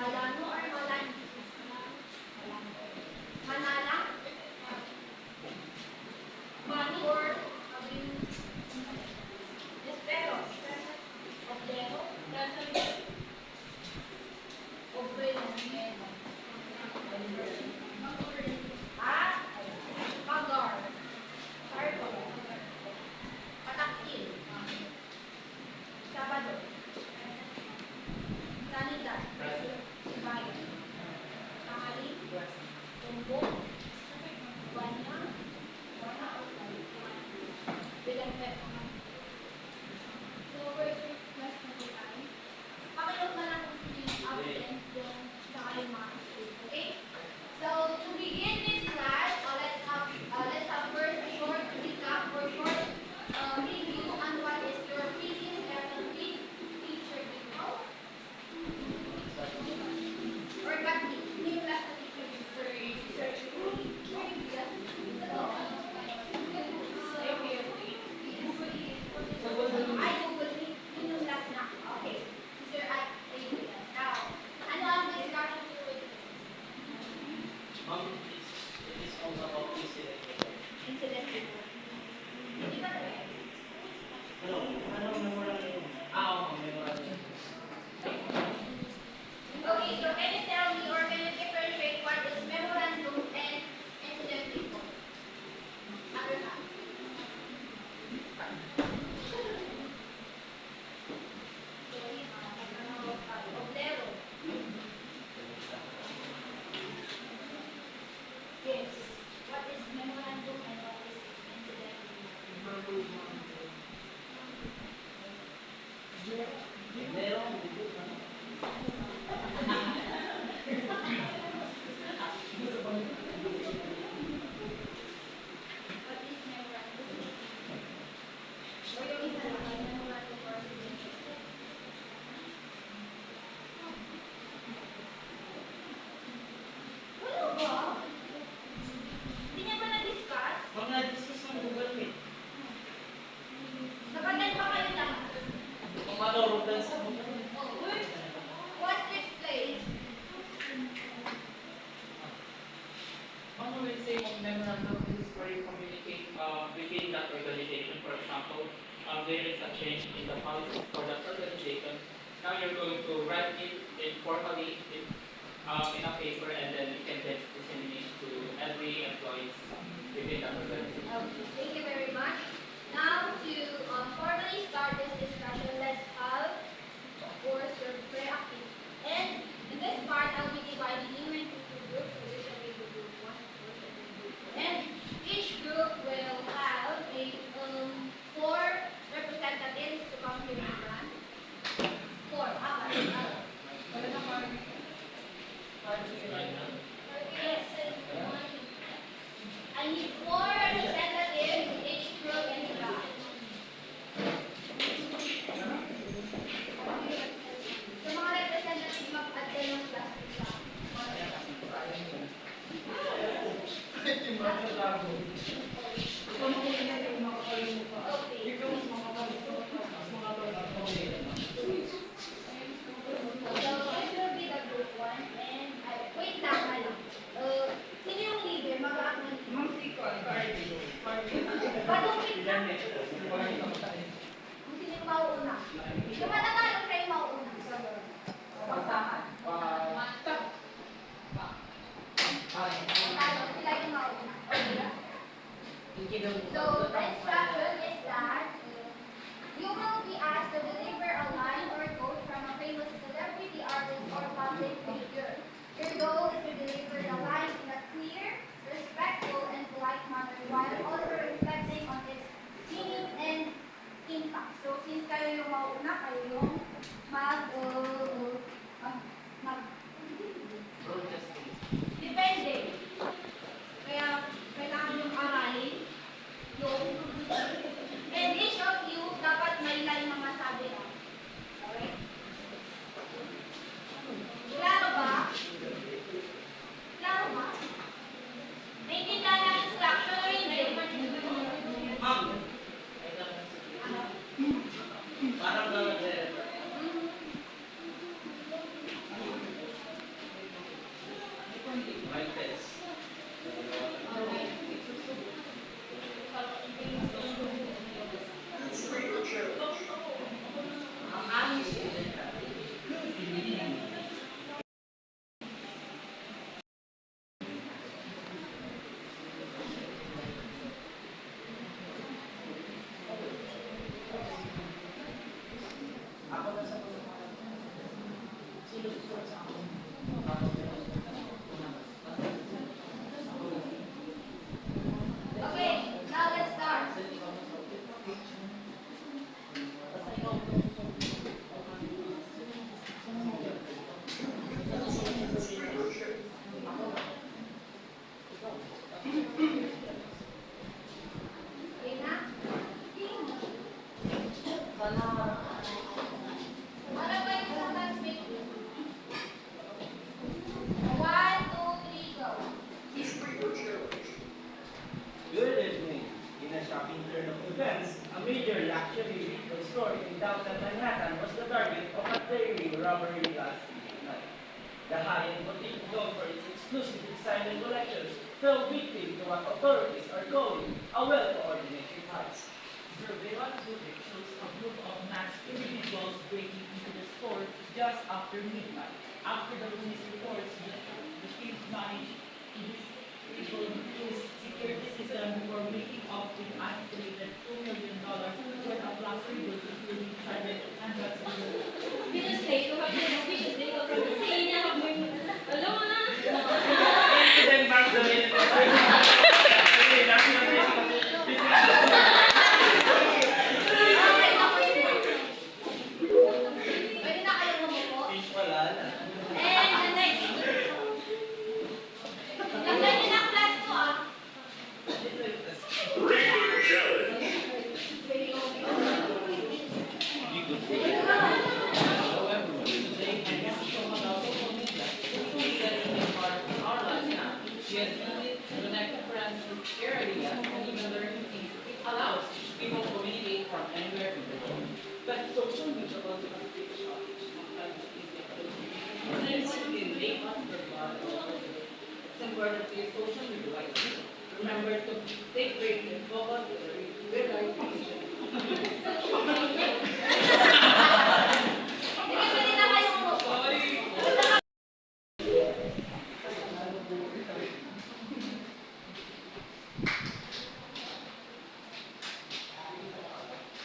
Malano or malan? Manala? Mani or espero? Oblero? Obrero? Ah? Pagar? Cargo? Pataksil? Sabado? Sanidad? Bayan? Tangali? Tumbok? Banya? Bana o bilang pet? So, first request na po tayo. Pakilog na lang kung sino yung absent yung tsaka yung mga students. Okay? So, to begin this class, let's have first a short recap or short review on what is your previous lesson with teacher Nicole. Or Kathy, hindi yung last na teacher ay, Google Meet. Yun yung last na. Okay. Sir, now, ano ang discussion niyo with It is also about incident. incident report? Hindi ba talaga? Ano memorandum? Memorandum. Okay, so can you tell me or can you differentiate what is memorandum and incident report? Other hand. Oblero. Yes. What is memorandum and what is incident report? Meron. What is memorandum? O yung isa lang ay memorandum or incident report? Wala ba? Hindi niya ba na-discuss? Pag na-discuss ng Google Meet, Nakagan pa kayo lahat? kung matawag sa Google Meet. What's to explain? One will say memorandum is where you communicate within that organization. For example, there is a change in the policy for that organization. Now you're going to write it informally in a paper, and then you can just disseminate to every employee within that organization. Okay, thank you very much. Now to formally start this discussion, let's have, of course, your prayer activity. And in this part, I'll be dividing you into two groups. So this will be group 1, group 2, and each group will have a 4 representatives to come here and run. 4. Yes. I need 4 representatives, each group and run. So Mic test. Ang aming student ako na sa sino gusto sa akin? Okay, now let's start. Okay na? Para ba yung sa classmate? 1, 2, 3, go. Good evening. In a shocking turn of events, a major luxury retail store in downtown Manhattan was the target of a daily robbery last night. The high-end boutique, known for its exclusive design and collections, fell victim to what authorities are calling a well-coordinated heist. Surveillance footage shows a group of masked individuals breaking into the store just after midnight. After the police reports, the team managed to disable the security system before making off with an estimated $2 million worth of luxury goods, including chargers and handbags. Pinus-play ko, pinus-play ko from the scene. Alam mo na. Incident marks the minute of Okay, okay na. Pwede na kayo umupo. Fish wala na. And the next. Ganda niyo ng class ko ah. However, today I want to show about social media. Social media is a big part of our lives now. We have used it to connect friends, share ideas, and even learn new things. It allows people to communicate from anywhere in the world. But social media also has a big shortage. Sometimes it is difficult to use. And it may not provide it's important to use social media wisely. Remember to take breaks and focus on the real life mission. Sige, pwede na kayo umupo.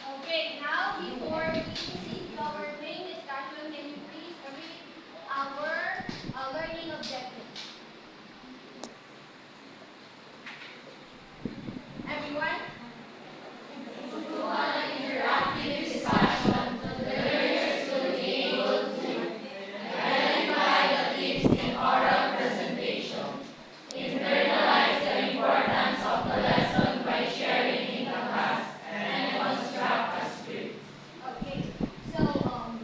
Okay, now before we proceed to our main discussion, can you please read our learning objectives? Everyone? Okay, so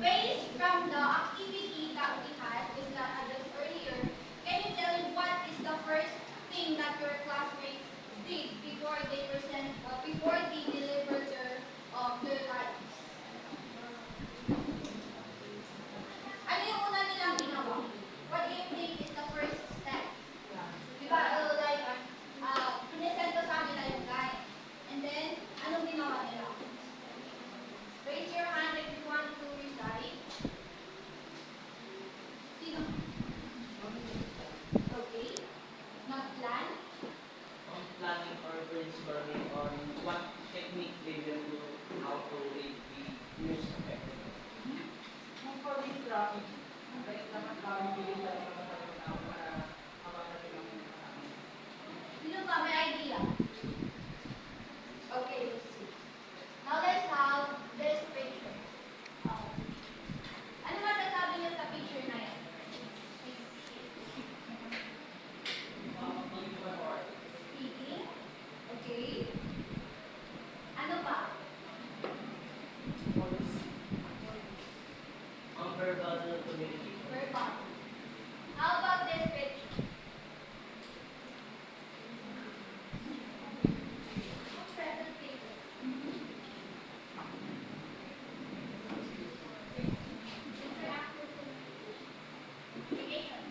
based from the activity that we had, is that I addressed earlier, can you tell me what is the first thing that your classmates did before they deliver their lives? Ano yung una nilang ginawa? What do you think is the first step? Diba, pinesento sa amin na yung guy. And then, anong ginawa nila? Raise your hand if you want to recite. Sino? Okay. Not plan. On planning or brainstorming on what technique they will do, how to read the news effectively. Kung for this traffic, ang bait naman kami bilis sa mga tao para mabasa nila ang mga kasama. Sino ba? May idea? Okay, let's see. Now let's have this picture. Ano masasabi niyo sa picture na yan? Speaking. Okay. Ano pa? Non-verbal communication. Verbal. How about this picture? Presentation. Interactive communication.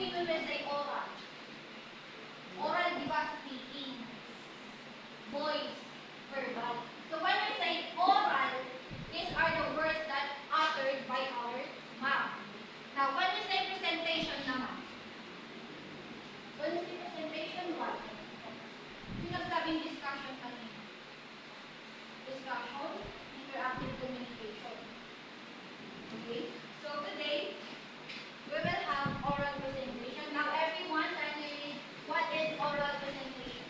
mean when we say oral? Oral, di ba, speaking. Voice, verbal. So when we say oral, these are the words that uttered by our mouth. Now, when we say presentation naman, when we say presentation, what? Sinasabing discussion kanina. Discussion, interactive communication. Okay? So today, we will have oral presentation. Now, everyone, can you read what is oral presentation?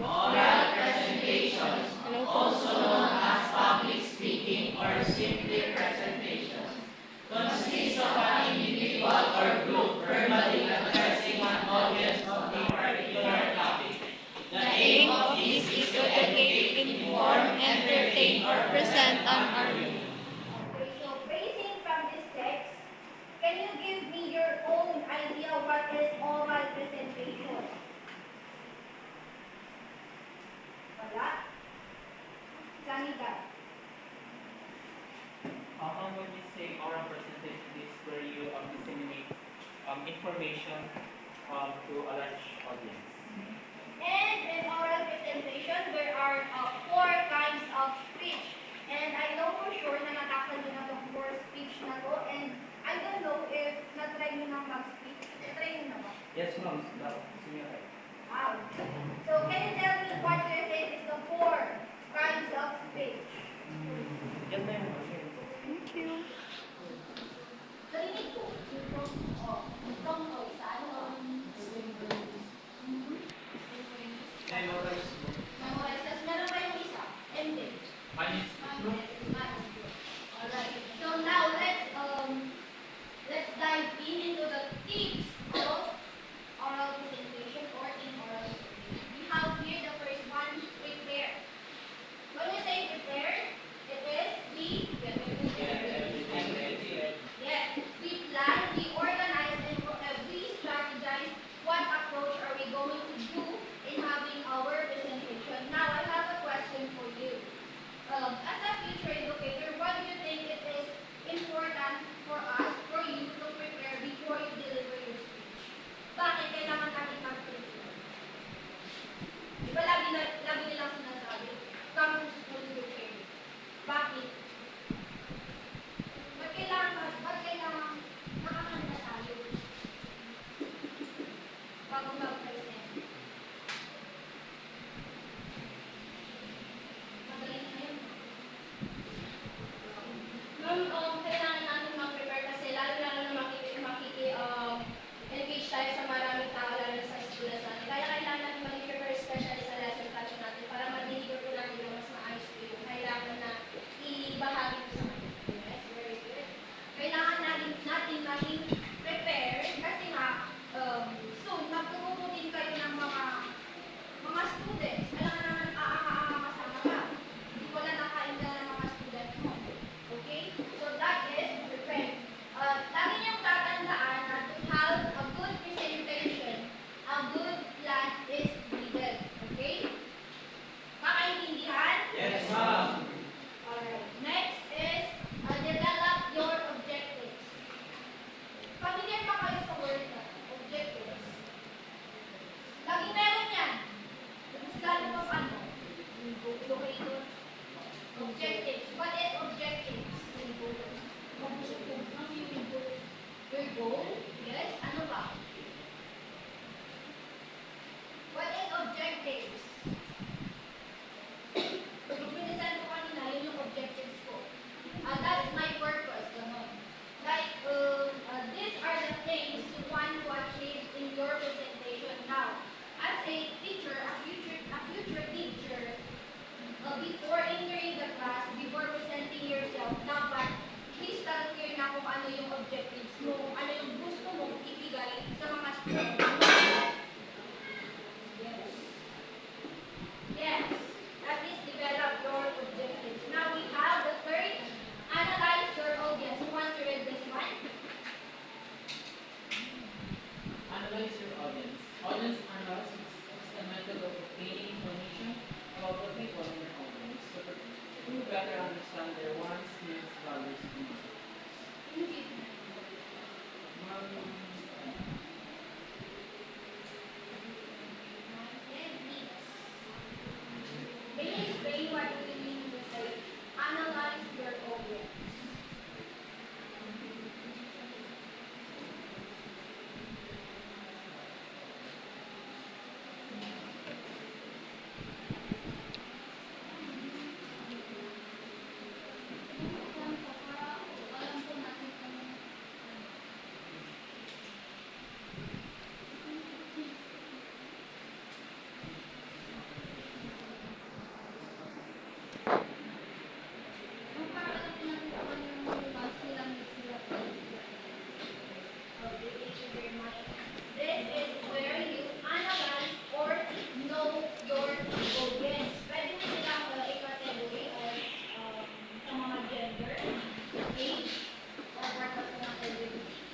Oral presentations, also known as public speaking or simply presentations, consists of an individual or group verbally addressing an audience of a particular topic. The aim of this is to educate, inform, entertain, or present an argument. Okay, so basing from this text, can you give me your own idea what is oral presentation? Wala? Sanida. When we say oral presentation, this is where you disseminate information to a large audience. And in oral presentation, there are 4 kinds of speech. And I know for sure na natakal nyo na itong 4 speech na to. And I don't know if na-try nyo na mag-speech. Na-try nyo na ba? Yes, ma'am. Wow. So can you tell me what do you think is the 4 kinds of speech? Yan na yun. Narinig ko. Itong isa. Ano? Memorize mo. Memorize. Tapos meron pa yung isa. Hindi. Alright. So now let's dive into the tips of oral presentation or in oral presentation. We have here the first one, prepare. When we say prepare, it is yes, we plan, we organize, and we strategize what approach are we going to do in having our presentation. Now I have a question for you. As a future educator, what do you think it is important for us, for you to prepare before you deliver your speech? Bakit kailangan natin mag-prepare? Di ba lagi nilang sinasabi, come to school prepared. Bakit? Ba't kailangan nakakanta tayo bago mag-present? Magaling na yun. Kailangan natin mag-prepare kasi lalo na engage tayo sa maraming tao, lalo na sa school natin. Kaya kailangan natin mag-prepare especially sa lesson plan natin para ma-deliver po natin yung mas maayos po yung kailangan na ibahagi po sa kanila. Yes, very good. Kailangan natin maging prepare kasi nga soon magtuturo din kayo ng mga students. Kailangan naman kasama ka. Hindi ko na nakainda ng mga students mo. Okay? So that is prepare. Lagi niyong tatandaan na to have a good presentation, a good plan is needed. Okay? Makaintindihan? Yes, ma'am. Alright. Next is develop your objectives. Familiar ba kayo sa word na objectives? Lagi meron yan. Tapos lalo pa ano? Locator. Objectives. What is objectives? Your goal? Yes. Ano ba? What is objectives? Pag-present ko kanina, yun yung objectives ko. That's my purpose. Ganon. Like, these are the things you want to achieve in This is where you analyze or know your audience. Pwede mo silang i-category as sa mga gender, age, or purpose ng LGBTQ.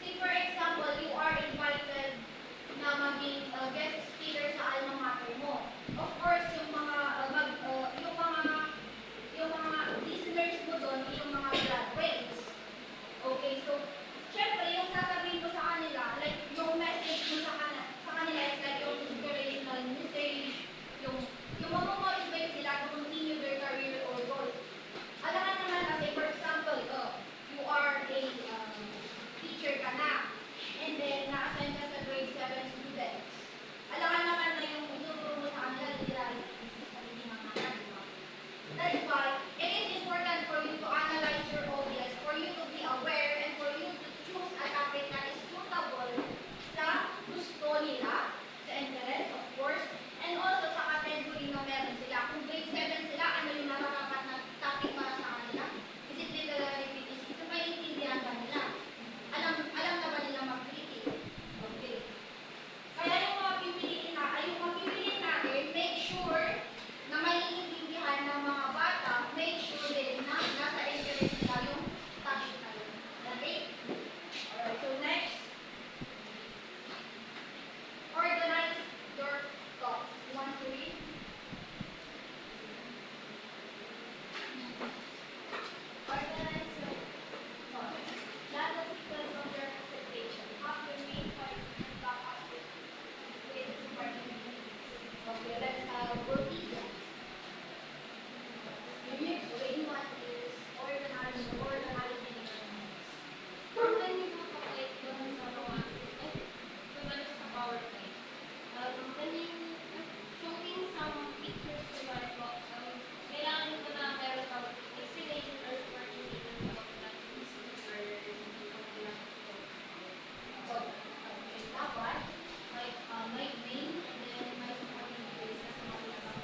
Say for example, you are invited na maging guest speaker sa alma mater mo. Of course, yung mga listeners mo doon, yung mga graduates. Okay, so, syempre, yung sasabihin mo sa kanila, like, yung message mo sa kanila is like yung inspirational message, yung mamomotivate sila to continue their career or goals. Alam naman kasi, for example, you are a teacher ka na, and then na-assign ka sa grade 7 students. Alam naman na yung ituturo mo sa kanila, literally, is sa mga anak, di ba? That's why it is important for you to analyze your audience, for you to be aware, and for you to choose a topic that is suitable sa gusto nila, sa interest, of course, and also sa category na meron sila. Kung grade 7 sila, ano yung nararapat na topic para sa kanila? Is it literary criticism? So, maiintindihan ba nila? Alam na ba nila mag-critic? Okay. Kaya yung mga pipiliin natin, make sure na maiintindihan ng mga bata, make sure din na nasa interest nila yung topic na yun. Okay? Alright, so next, organize your thoughts. You want to read? Organize your thoughts. Plan the sequence of your presentation. Have your main points and back up with supporting materials. Okay, let's work it out. The way you want is organizing your notes. When you do complete yung sa mga kung sa PowerPoint, when you showing some pictures to your book, kailangan ko na meron kang explanation or supporting details about that speakers or okay, dapat my main and then my supporting details na sa mga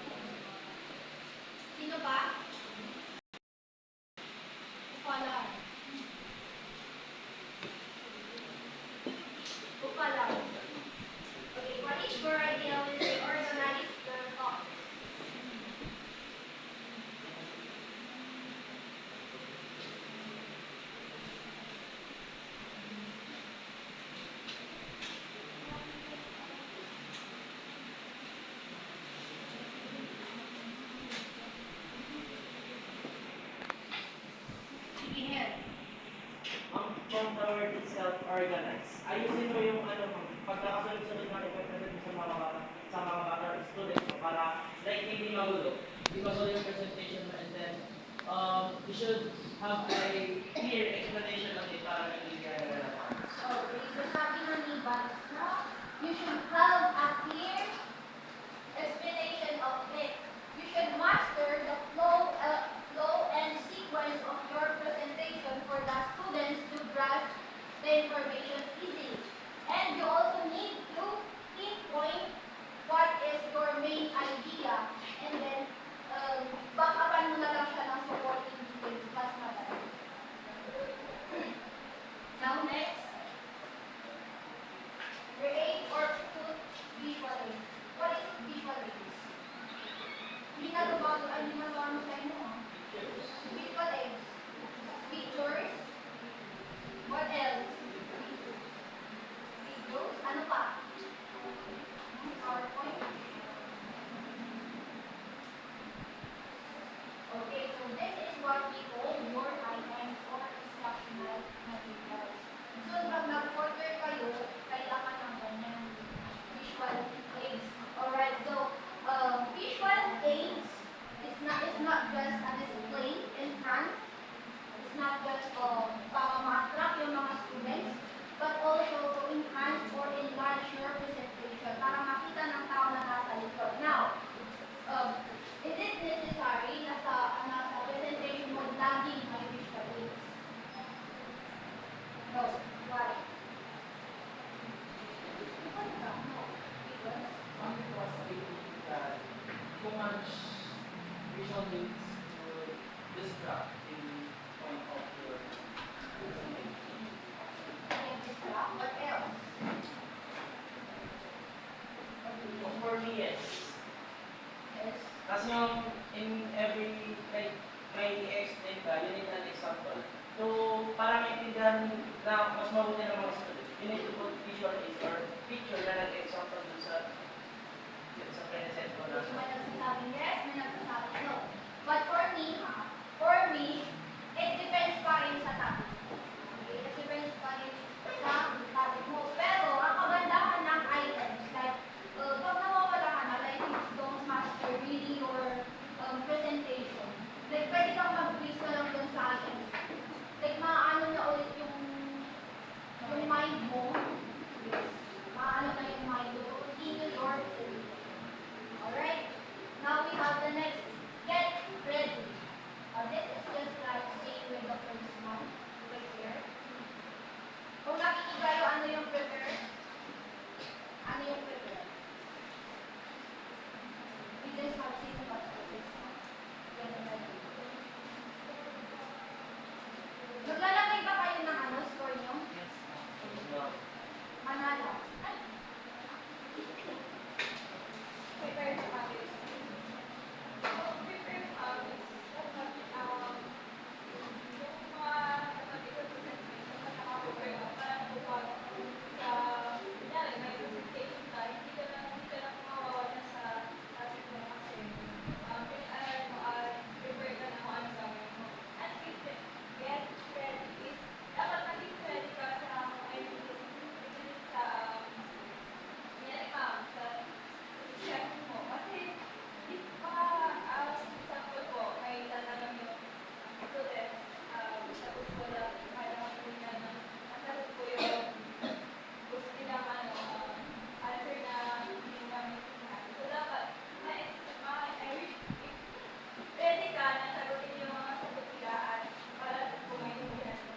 sino ba? Upalar. Upalar. Okay, what is your idea when you organize your thoughts? Sige, Hen. From the word itself, organize. Ayusin mo yung pagkakasunod-sunod na i-present mo sa mga bata or students mo para like hindi magulo. Because all your presentation mo and then you should have a clear explanation of it para hindi Okay, so sabi nga ni Bansa, you should have a clear explanation of it. You should master the flow and sequence of your presentation for the students to grasp the information easily. And you also need to pinpoint what is your main idea, and then back-upan mo na lang siya ng supporting details mas madali. Now next, create or put visual aids. What is visual aids? Hindi na lumago sa inyo. Visual aids. Pictures. What else? Videos. in every, like, may i-explain ka, you need an example. So, para maintindihan na mas mabuti ng mga students, you need to put visual aids or picture na nag-example dun sa present ko na. May nagsasabing yes, may nagsasabing no. But for me, it depends pa rin sa topic. Okay, it depends pa rin sa topic mo. Pero, ang kagandahan ng items, like, pag nawawala ka na, like, you don't master really your presentation. Like, pwede kang mag-quiz na lang dun sa items. Like, maano na ulit yung mind mo. Yes. Maano na yung mind mo. Continue your presentation. Alright? Now we have the next. Get ready. This is just like saying with the first one. Prepare. Kung nakikita kayo, ano yung prepare? Ano yung prepare? We just have seen about this. Get ready. Naglalagay ba kayo ng ano, score nyo? Manalo. Prepare sa others. Prepare sa others. Yung mga kapatid ko sa nakaprepare ka para nakuha sa kunyari, may presentation ka, hindi ka lang mawawala sa topic mo kasi pinag-aral mo prepare ka na kung ano gawin mo. At get ready is dapat maging ready ka sa kung ay sa kunyari ma'am, sa check mo. Kasi example po, may tatanong yung student, tapos po na kailangan po nila na masagot po yung gusto nilang answer na hindi mo maintindihan. So dapat, ready ka na sagutin yung mga sagot nila at para po maintindihan mo.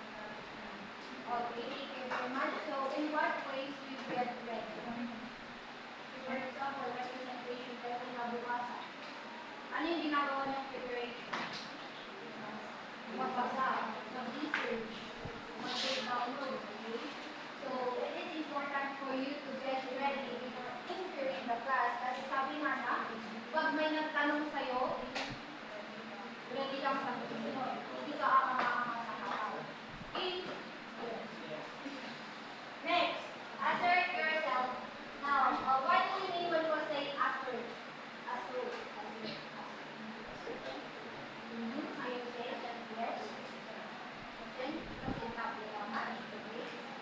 Okay, thank you very much. So, in what ways we get ready? For example, representation tayo kinabukasan. Ano yung ginagawa niyong preparation? Magbasa, mag-research, mag-take downloads, okay? So, it is important for you to get ready before entering the class. Kasi sabi nga na, pag may nagtanong sa'yo, ready kang sagutin. Hindi ka nakakatawa. Okay? Next, assert yourself. Now, what do you mean when we say assert? Assert. Are you saying that yes? Then,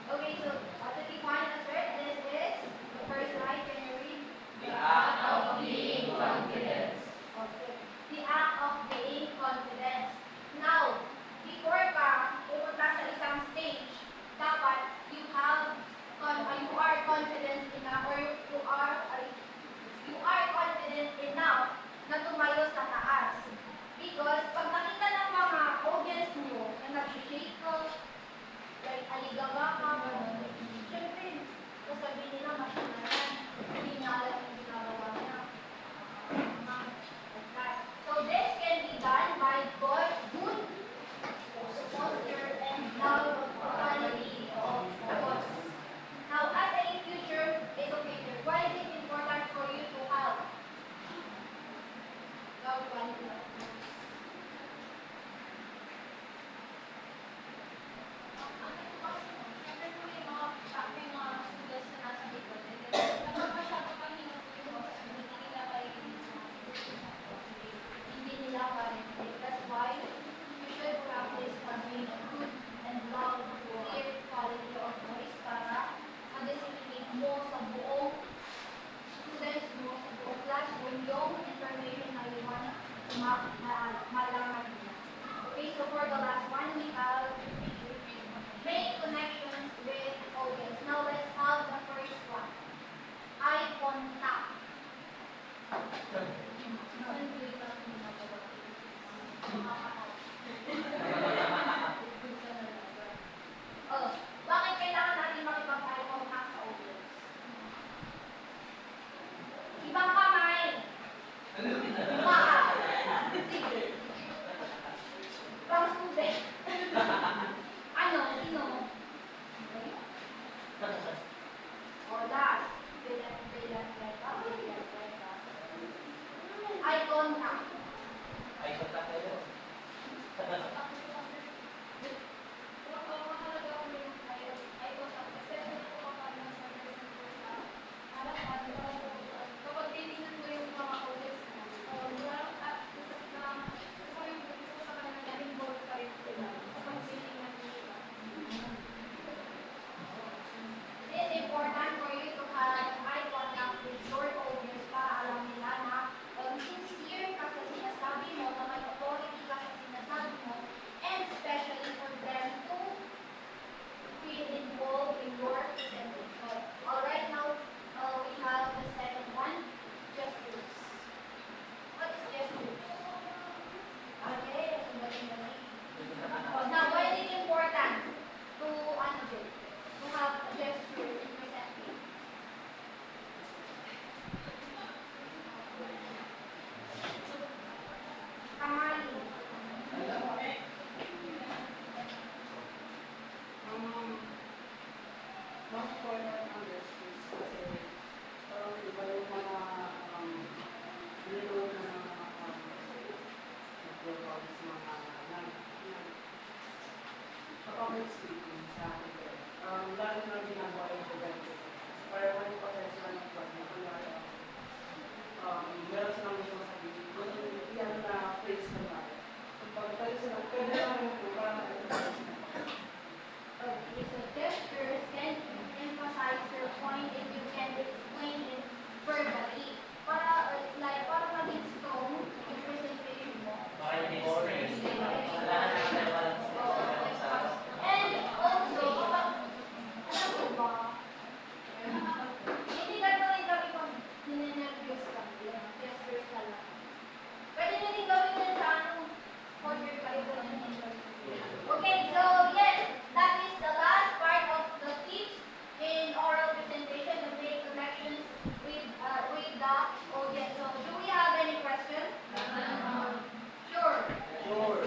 okay, so to define assert, this is the first line. Can you read? The act of being confident. Okay. The act of being confident. Now, before ka pupunta sa isang stage, dapat you are confident enough or you are confident enough na tumayo sa taas. Because pag nakita ng mga audience mo na nag-shake ka, like aligaga ka, syempre, sasabihin nila masinayan, hindi na alam yung ginagawa niya. Like that. So this can be done by good posture and loud quality of voice. Now, as a future educator, why is it important for you to have loud quality of voice? Siyempre po yung mga students na nasa likod, napapasyato kang hinustos Mas important ang justice kasi iba yung mga niload na mga nag-programs, mga public speaking sa akin. Lalo na ginagawa yung preventive. Para one process lang ng plot na kunwari, meron silang gusto sabihin, yan na place na ba? Pag tayo sila, pwede lang yung para Okay, so gestures can emphasize your point and you can explain it verbally. Para, it's like, para maging strong yung presentation mo. Baka yung orange. Wala na natin walang sa And also, kapag, alam mo ba, hindi gagawin kami pag ninenervyos kami, gestures na lang. Pwede nyo din gawin yun sa anong order kayo po ng interview. Okay, so yes, that is the last part of the tips in oral presentation to make connections with the audience. So do we have any questions? Sure. Sure.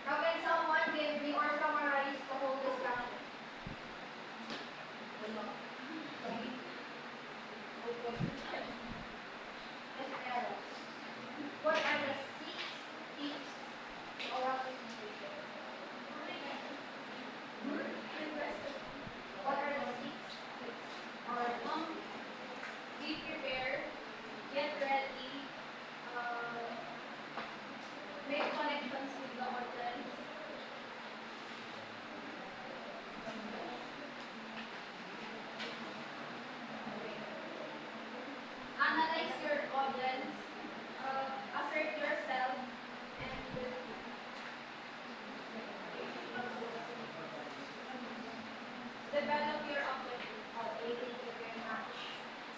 How can someone give me or summarize the whole discussion? Yes, Ella. What are the 6 tips oral presentation? What are the 6 tips? Or be prepared, get ready, make connections with the audience. Analyze your audience, assert yourself, and develop your objective. Okay, thank you very much.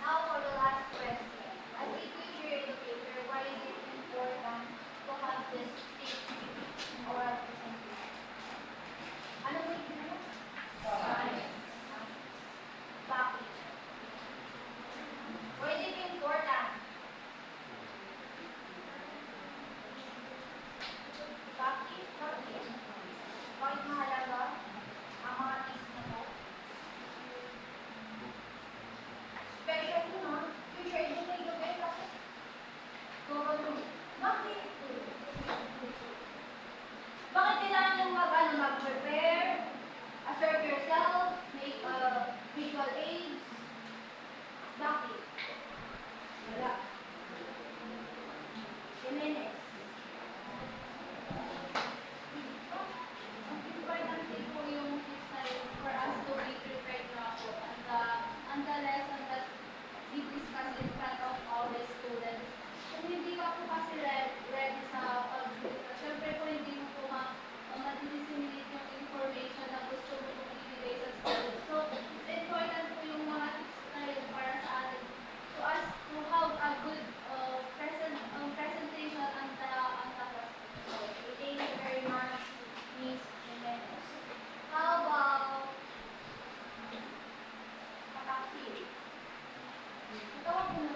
Now for the last question. As a future educator, why is it important to have this 6 oral presentation? Ano ba yung Science. Bakit? Why is it important? Bakit? Bakit? Bakit mahalaga ang mga tips na to? Special mo na, future educator kayo kasi. Bakit? Bakit kailangan yung mag-prepare, assert yourself, make visual aids? Bakit? Wala. Jimenez. Ang importante po yung tips na yun for us to be prepared na po. And the lesson that we discussed in front of all the students. Kung hindi ka po kasi ready sa pag-discuss, syempre po hindi mo po ma-disseminate yung information na gusto mo po ibigay sa students. So, it's important po yung mga tips na yun para sa atin. To us to have a good presentation and the class. So, thank you very much, Miss Jimenez. How about Kapaksil? Tawag mo na